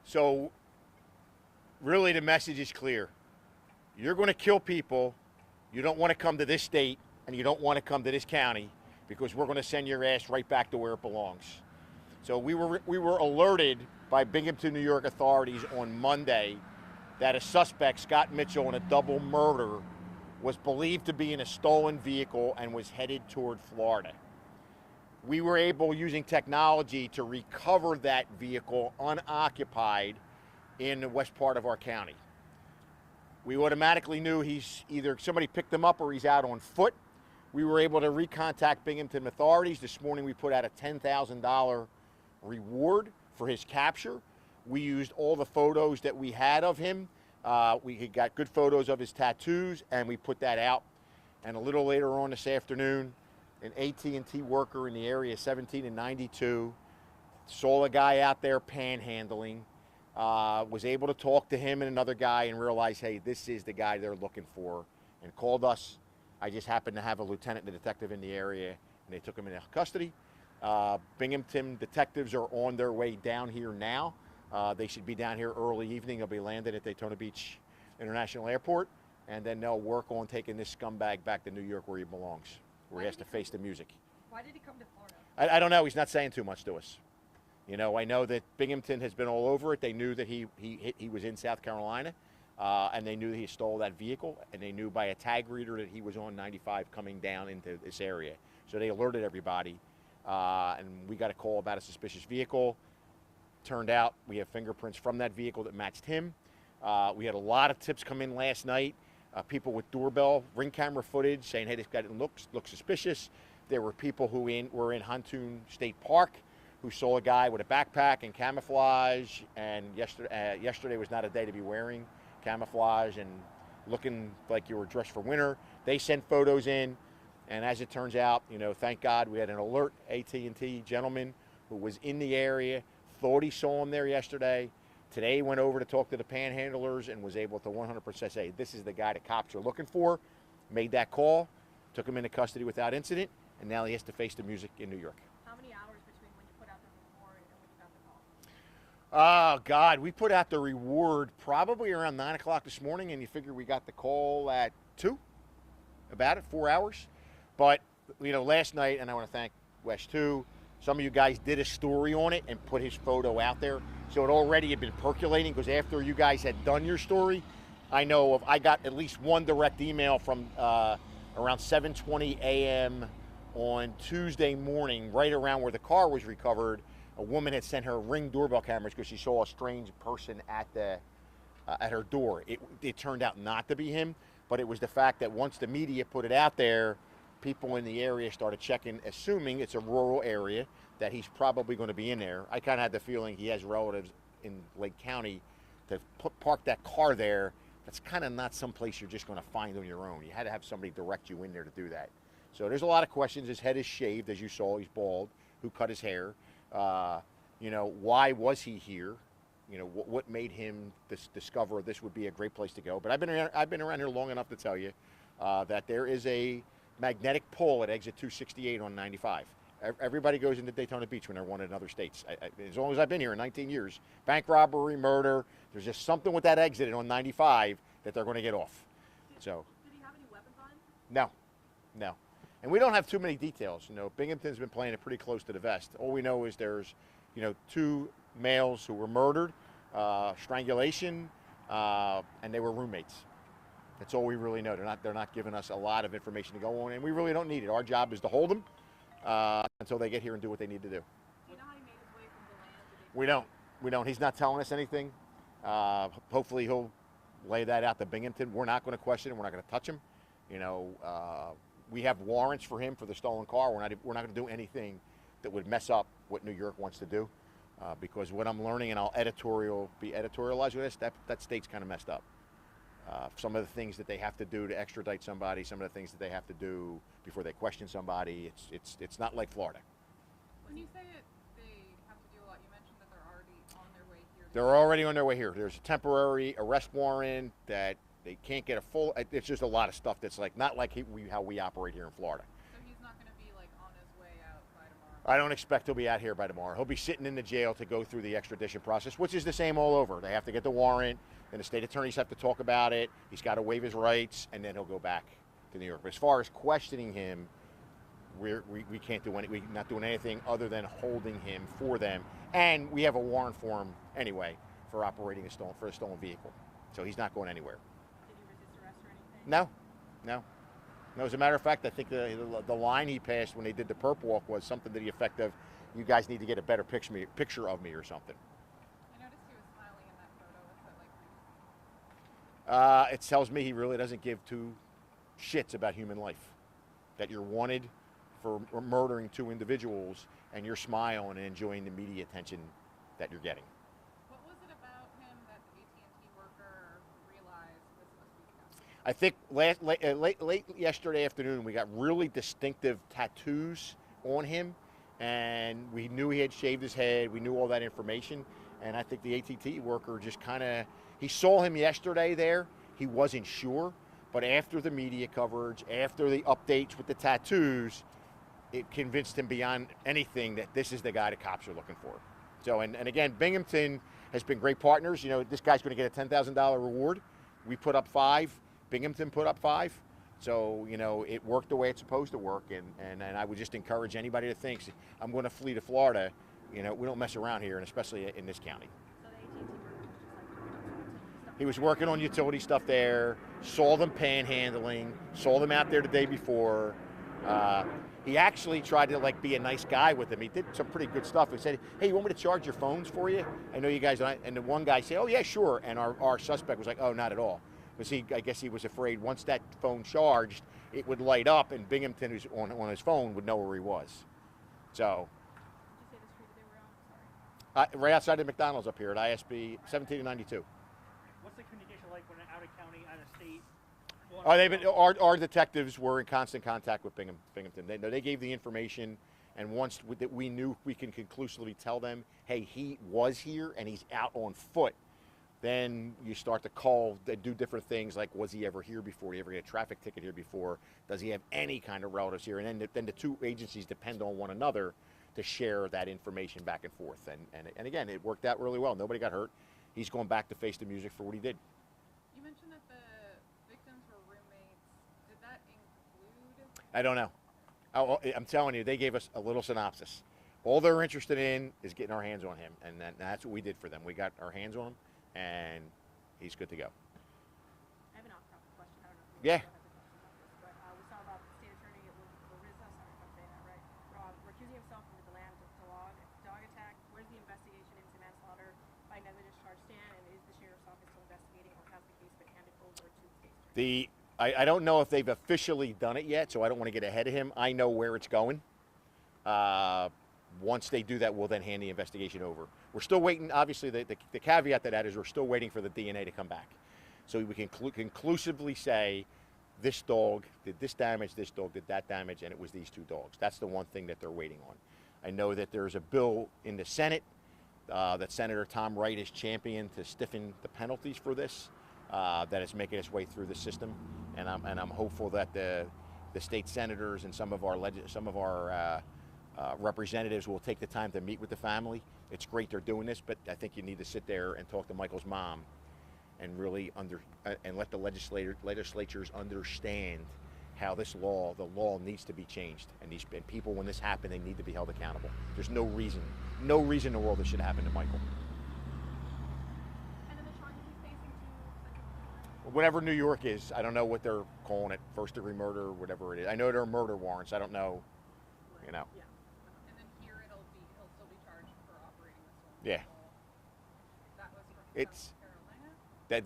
So really the message is clear. You're going to kill people. You don't want to come to this state and you don't want to come to this county because we're going to send your ass right back to where it belongs. So we were alerted by Binghamton, New York authorities on Monday that a suspect, Scott Mitchell, in a double murder was believed to be in a stolen vehicle and was headed toward Florida. We were able, using technology, to recover that vehicle unoccupied in the west part of our county. We automatically knew he's either somebody picked him up or he's out on foot. We were able to recontact Binghamton authorities. This morning we put out a $10,000 reward for his capture. We used all the photos that we had of him. We got good photos of his tattoos, and we put that out. And a little later on this afternoon, an AT&T worker in the area, 17 and 92, saw a guy out there panhandling, was able to talk to him and another guy and realized, hey, this is the guy they're looking for, and called us. I just happened to have a lieutenant and a detective in the area, and they took him into custody. Binghamton detectives are on their way down here now. They should be down here early evening. They'll be landed at Daytona Beach International Airport, and then they'll work on taking this scumbag back to New York where he belongs, where he has to face the music. Why did he come to Florida? I don't know. He's not saying too much to us. You know, I know that Binghamton has been all over it. They knew that he was in South Carolina, and they knew that he stole that vehicle, and they knew by a tag reader that he was on 95 coming down into this area. So they alerted everybody, and we got a call about a suspicious vehicle. Turned out we have fingerprints from that vehicle that matched him. We had a lot of tips come in last night. People with doorbell ring camera footage saying, hey, this guy looks suspicious. There were people who were in Huntoon State Park who saw a guy with a backpack and camouflage, and yesterday was not a day to be wearing camouflage and looking like you were dressed for winter. They sent photos in, and as it turns out, you know, thank God we had an alert AT&T gentleman who was in the area, thought he saw him there yesterday. Today he went over to talk to the panhandlers and was able to 100% say, this is the guy the cops are looking for. Made that call, took him into custody without incident, and now he has to face the music in New York. How many hours between when you put out the reward and when you got the call? Oh, God, we put out the reward probably around 9 o'clock this morning, and you figure we got the call at 2, about it, 4 hours. But, you know, last night, and I want to thank Wes too, some of you guys did a story on it and put his photo out there. So it already had been percolating, because after you guys had done your story, I got at least one direct email from around 7:20 a.m. on Tuesday morning, right around where the car was recovered. A woman had sent her Ring doorbell cameras because she saw a strange person at her door. It turned out not to be him, but it was the fact that once the media put it out there, people in the area started checking, assuming it's a rural area, that he's probably going to be in there. I kind of had the feeling he has relatives in Lake County. To park that car there, that's kind of not someplace you're just going to find on your own. You had to have somebody direct you in there to do that. So there's a lot of questions. His head is shaved, as you saw. He's bald. Who cut his hair? You know, why was he here? You know, what made him discover this would be a great place to go? But I've been around here long enough to tell you that there is a magnetic pull at exit 268 on 95. Everybody goes into Daytona Beach when they're wanted in other states. As long as I've been here in 19 years, bank robbery, murder, there's just something with that exit on 95 that they're going to get off. So. Did he have any weapons on him? No. And we don't have too many details. You know, Binghamton's been playing it pretty close to the vest. All we know is there's, you know, 2 males who were murdered, strangulation, and they were roommates. That's all we really know. They're not giving us a lot of information to go on, and we really don't need it. Our job is to hold them until they get here and do what they need to do. Do you know how he made his way from the land? We don't. He's not telling us anything. Hopefully he'll lay that out to Binghamton. We're not going to question him. We're not going to touch him. You know, we have warrants for him for the stolen car. We're not going to do anything that would mess up what New York wants to do, because what I'm learning, and I'll editorialize with this, that state's kind of messed up. Some of the things that they have to do to extradite somebody, some of the things that they have to do before they question somebody, it's not like Florida. When you say they have to do a lot, you mentioned that they're already on their way here. They're already on their way here. There's a temporary arrest warrant that they can't get a full. It's just a lot of stuff that's like not like how we operate here in Florida. So he's not going to be like on his way out by I don't expect he'll be out here by tomorrow. He'll be sitting in the jail to go through the extradition process, which is the same all over. They have to get the warrant, and the state attorneys have to talk about it. He's got to waive his rights, and then he'll go back to New York. But as far as questioning him, we can't do we're not doing anything other than holding him for them, and we have a warrant for him anyway for operating a stolen vehicle. So he's not going anywhere. Did he resist arrest or anything? No. As a matter of fact, I think the line he passed when they did the perp walk was something to the effect of, "You guys need to get a better picture of me," or something. I noticed he was smiling in that photo. Was that like? It tells me he really doesn't give two shits about human life. That you're wanted for murdering two individuals, and you're smiling and enjoying the media attention that you're getting. What was it about him that the AT&T worker realized was supposed to be the guy? I think late yesterday afternoon, we got really distinctive tattoos on him, and we knew he had shaved his head. We knew all that information, and I think the AT&T worker just kind of, he saw him yesterday there. He wasn't sure, but after the media coverage, after the updates with the tattoos, it convinced him beyond anything that this is the guy the cops are looking for. So, and again, Binghamton has been great partners. You know, this guy's going to get a $10,000 reward. We put up 5. Binghamton put up 5. So, you know, it worked the way it's supposed to work. And I would just encourage anybody that thinks, I'm going to flee to Florida, you know, we don't mess around here, and especially in this county. So the AT&T worker was just like He was working on utility stuff there, saw them panhandling, saw them out there the day before. He actually tried to like be a nice guy with them. He did some pretty good stuff. He said, "Hey, you want me to charge your phones for you? I know you guys." And the one guy said, "Oh yeah, sure." And our suspect was like, "Oh, not at all," because I guess he was afraid once that phone charged, it would light up, and Binghamton, who's on his phone, would know where he was. So. Did you say the street they were on? Sorry. Right outside the McDonald's up here at ISB 1792. What's the communication like when out of county, out of state? Our detectives were in constant contact with Binghamton. They gave the information, and once we knew we can conclusively tell them, hey, he was here and he's out on foot, then you start to call, they do different things like, was he ever here before? Did he ever get a traffic ticket here before? Does he have any kind of relatives here? And then the two agencies depend on one another to share that information back and forth. And again, it worked out really well. Nobody got hurt. He's going back to face the music for what he did. You mentioned that the victims were roommates. Did that include? I don't know. I'm telling you, they gave us a little synopsis. All they're interested in is getting our hands on him, and that's what we did for them. We got our hands on him, and he's good to go. I have an off-topic question. I don't know if Yeah. you have a question about this, but we saw about the state attorney at Volusia, sorry if I'm saying that right, recusing himself from the dog attack. Where's the investigation into manslaughter by negligence charge stand, and is the sheriff's office still investigating, or has the case been handed over to the state attorney? I don't know if they've officially done it yet, so I don't want to get ahead of him. I know where it's going. Once they do that, we'll then hand the investigation over. We're still waiting. Obviously, the caveat to that is we're still waiting for the DNA to come back. So we can conclusively say this dog did this damage, this dog did that damage, and it was these two dogs. That's the one thing that they're waiting on. I know that there's a bill in the Senate that Senator Tom Wright is championing to stiffen the penalties for this, that is making its way through the system. And I'm hopeful that the state senators and some of our representatives will take the time to meet with the family. It's great they're doing this, but I think you need to sit there and talk to Michael's mom and really and let the legislatures understand how the law needs to be changed. And people, when this happened, they need to be held accountable. There's no reason in the world this should happen to Michael. And then the charges he's facing to Whatever New York is, I don't know what they're calling it, first-degree murder, or whatever it is. I know there are murder warrants. I don't know, you know. Yeah. And then here he'll still be charged for operating this one. Yeah. That was from It's- South Carolina. That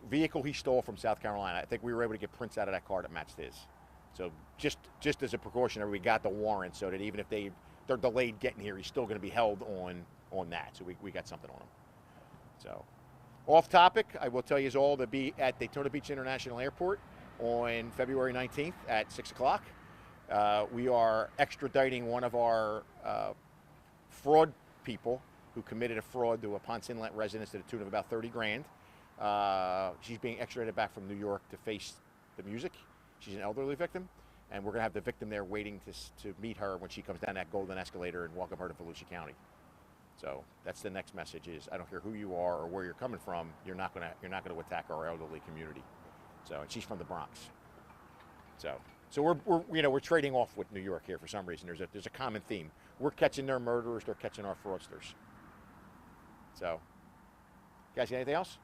vehicle he stole from South Carolina, I think we were able to get prints out of that car that matched his. So just as a precautionary, we got the warrant so that even if they're delayed getting here, he's still going to be held on that. So we got something on him. So off topic, I will tell you all to be at Daytona Beach International Airport on February 19th at 6 o'clock. We are extraditing one of our fraud people who committed a fraud to a Ponce Inlet residence to the tune of about 30 grand. She's being extradited back from New York to face the music. She's an elderly victim. And we're going to have the victim there waiting to meet her when she comes down that golden escalator and welcome her to Volusia County. So that's the next message: is I don't care who you are or where you're coming from, you're not going to attack our elderly community. So, and she's from the Bronx. So we're trading off with New York here for some reason. There's a common theme. We're catching their murderers, they're catching our fraudsters. So, guys, got anything else?